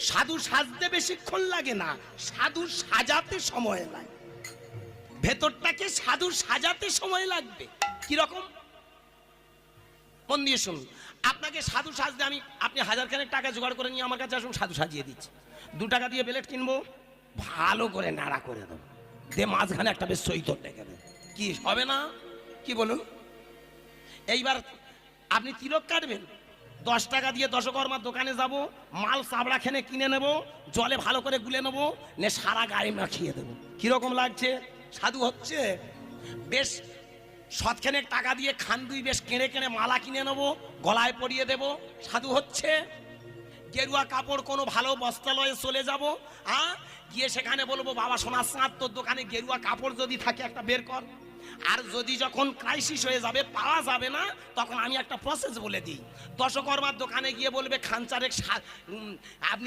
সাধু সাজতে বেশিক্ষণ লাগে না, সাধু সাজাতে সময় লাগে। ভেতরটাকে সাধু সাজাতে সময় লাগবে। কিরকম? মন দিয়ে শুনুন। আপনাকে সাধু সাজতে আপনি 1000 খানেক টাকা জোগাড় করে নিয়ে আমার কাছে আসুন, সাধু সাজিয়ে দিচ্ছি। 2 টাকা দিয়ে প্লেট কিনবো, ভালো করে নাড়া করে দেবো, দিয়ে মাঝখানে একটা বেশ সৈতর ডেকে দেবো, কি হবে না? কি বলুন? এইবার আপনি তিলক কাটবেন, 10 টাকা দিয়ে দশকর্মার দোকানে যাব, মাল চাবড়া খেনে কিনে নেব, জলে ভালো করে গুলে নেবো, নে সারা গায়ে মাখিয়ে দেবো। কিরকম লাগছে? সাধু হচ্ছে? বেশ সৎখানেক টাকা দিয়ে খান 2 বেশ কেড়ে কেড়ে মালা কিনে নেবো, গলায় পরিয়ে দেব, সাধু হচ্ছে? গেরুয়া কাপড় কোনো ভালো বস্ত্রালয়ে চলে যাব, গিয়ে সেখানে বলবো, বাবা সোনার চাঁদ, তোর দোকানে গেরুয়া কাপড় যদি থাকে একটা বের কর। আর যদি যখন ক্রাইসিস হয়ে যাবে, পাওয়া যাবে না, তখন আমি একটা প্রসেস বলে দিই। দশকর্মার দোকানে গিয়ে বলবে, খানচারেক আপনি